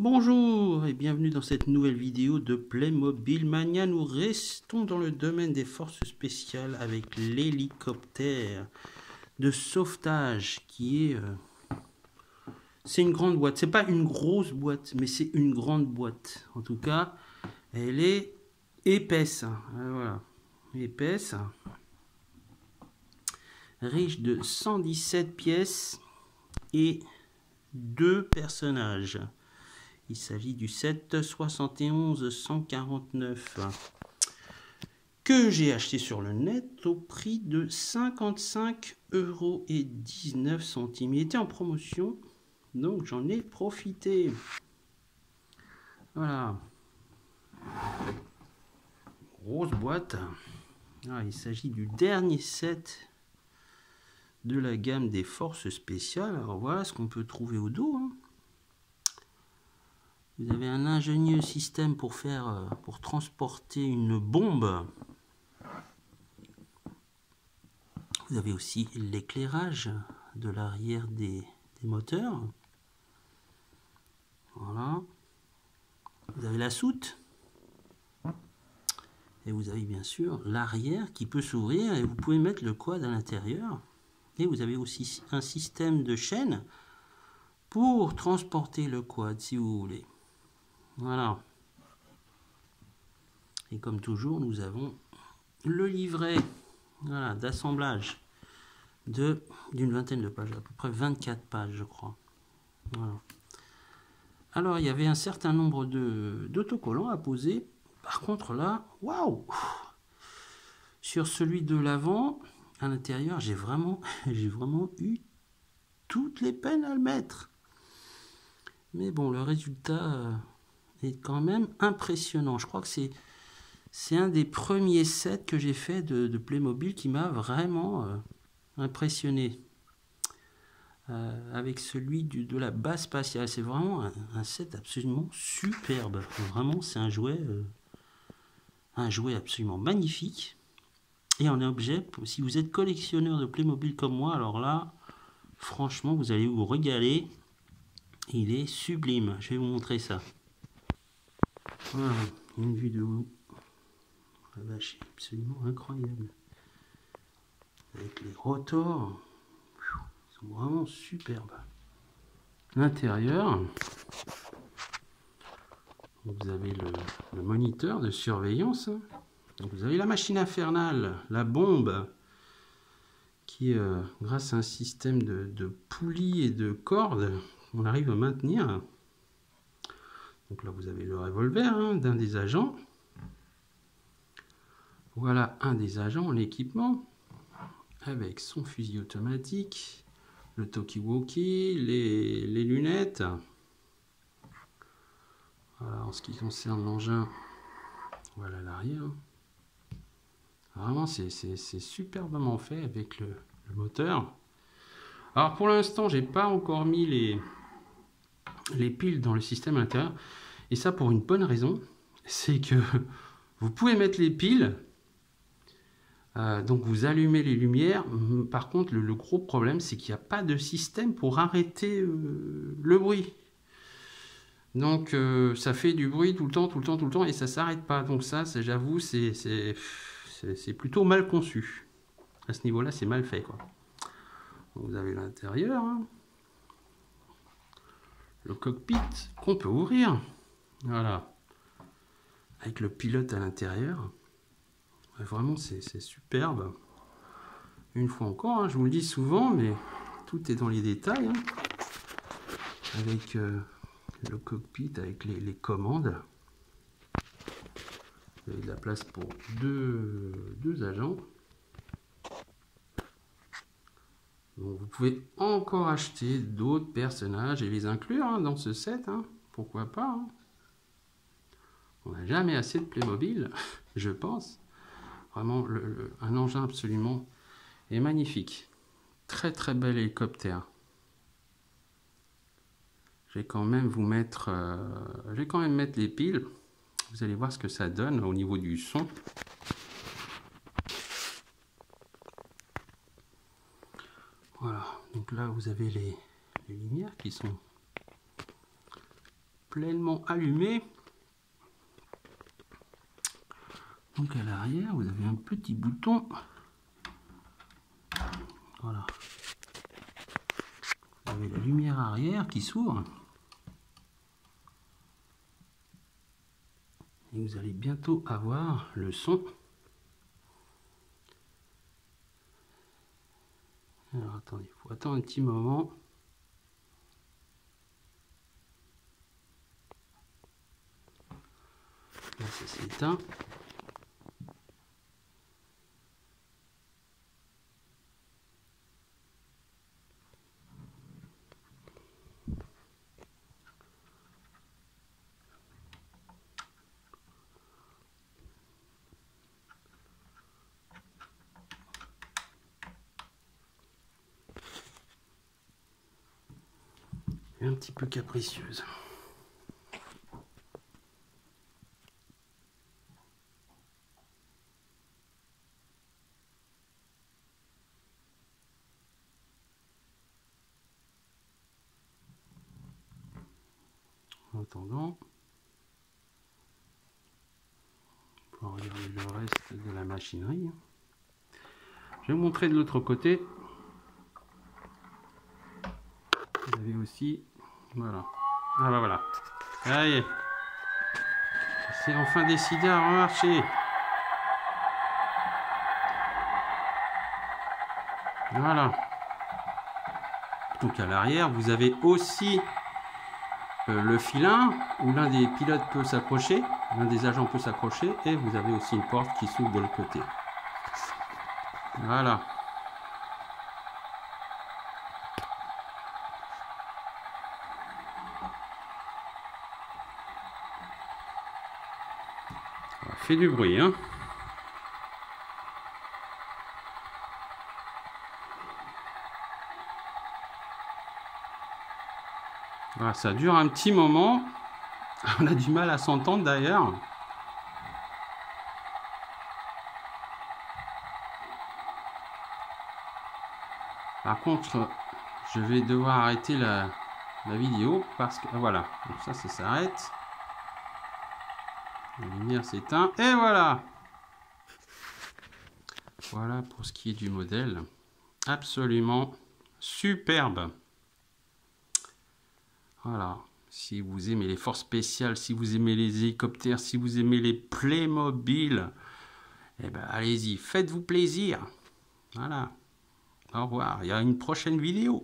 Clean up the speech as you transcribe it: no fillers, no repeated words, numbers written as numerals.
Bonjour et bienvenue dans cette nouvelle vidéo de Playmobil Mania. Nous restons dans le domaine des forces spéciales avec l'hélicoptère de sauvetage qui est... c'est une grande boîte. C'est pas une grosse boîte, mais c'est une grande boîte. En tout cas, elle est épaisse. Voilà, épaisse. Riche de 117 pièces et 2 personnages. Il s'agit du set 71 149 que j'ai acheté sur le net au prix de 55,19 €. Il était en promotion, donc j'en ai profité. Voilà. Grosse boîte. Ah, il s'agit du dernier set de la gamme des forces spéciales. Alors voilà ce qu'on peut trouver au dos. Vous avez un ingénieux système pour transporter une bombe. Vous avez aussi l'éclairage de l'arrière des moteurs. Voilà. Vous avez la soute. Et vous avez bien sûr l'arrière qui peut s'ouvrir et vous pouvez mettre le quad à l'intérieur. Et vous avez aussi un système de chaîne pour transporter le quad si vous voulez. Voilà. Et comme toujours, nous avons le livret d'assemblage d'une vingtaine de pages, à peu près 24 pages, je crois. Voilà. Alors, il y avait un certain nombre d'autocollants à poser. Par contre, là, waouh! Sur celui de l'avant, à l'intérieur, j'ai vraiment eu toutes les peines à le mettre. Mais bon, le résultat est quand même impressionnant. Je crois que c'est un des premiers sets que j'ai fait de Playmobil qui m'a vraiment impressionné. Avec celui de la base spatiale. C'est vraiment un set absolument superbe. Vraiment, c'est un jouet absolument magnifique. Et en objet, si vous êtes collectionneur de Playmobil comme moi, alors là, franchement, vous allez vous régaler. Il est sublime. Je vais vous montrer ça. Voilà, une vue de haut. La vache, absolument incroyable. Avec les rotors, ils sont vraiment superbes. L'intérieur, vous avez le moniteur de surveillance. Donc vous avez la machine infernale, la bombe, qui grâce à un système de poulies et de cordes, on arrive à maintenir. Donc là vous avez le revolver d'un des agents. Voilà un des agents en équipement, avec son fusil automatique, le talkie-walkie, les lunettes. Voilà, en ce qui concerne l'engin, voilà l'arrière. Vraiment, c'est superbement fait avec le moteur. Alors pour l'instant, j'ai pas encore mis les piles dans le système à l'intérieur. Et ça pour une bonne raison, c'est que vous pouvez mettre les piles. Donc vous allumez les lumières. Par contre, le gros problème, c'est qu'il n'y a pas de système pour arrêter le bruit. Donc ça fait du bruit tout le temps, et ça s'arrête pas. Donc ça, j'avoue, c'est plutôt mal conçu. À ce niveau-là, c'est mal fait, quoi. Vous avez l'intérieur, le cockpit qu'on peut ouvrir. Voilà. Avec le pilote à l'intérieur. Vraiment, c'est superbe. Une fois encore, je vous le dis souvent, mais tout est dans les détails. Avec le cockpit, avec les commandes. Vous avez de la place pour deux agents. Donc vous pouvez encore acheter d'autres personnages et les inclure dans ce set. Pourquoi pas. On n'a jamais assez de Playmobil, je pense. Vraiment, un engin absolument magnifique. Très très bel hélicoptère. Je vais quand même vous mettre, mettre les piles. Vous allez voir ce que ça donne au niveau du son. Voilà, donc là vous avez les lumières qui sont pleinement allumé. Donc à l'arrière, vous avez un petit bouton. Voilà. Vous avez la lumière arrière qui s'ouvre. Et vous allez bientôt avoir le son. Alors attendez, il faut attendre un petit moment. Là, ça s'est éteint. Un petit peu capricieuse. En attendant, on va regarder le reste de la machinerie. Je vais vous montrer de l'autre côté. Vous avez aussi, voilà. Ah bah voilà. Ça y est. C'est enfin décidé à remarcher. Voilà. Donc à l'arrière, vous avez aussi le filin où l'un des pilotes peut s'accrocher, l'un des agents peut s'accrocher, et vous avez aussi une porte qui s'ouvre de l'autre côté. Voilà. Ça fait du bruit, hein. Voilà, ça dure un petit moment. On a du mal à s'entendre d'ailleurs. Par contre, je vais devoir arrêter la vidéo parce que voilà, donc ça s'arrête. La lumière s'éteint et voilà. Voilà pour ce qui est du modèle. Absolument superbe. Voilà. Si vous aimez les forces spéciales, si vous aimez les hélicoptères, si vous aimez les Playmobil, eh ben allez-y, faites-vous plaisir. Voilà. Au revoir. Il y a une prochaine vidéo.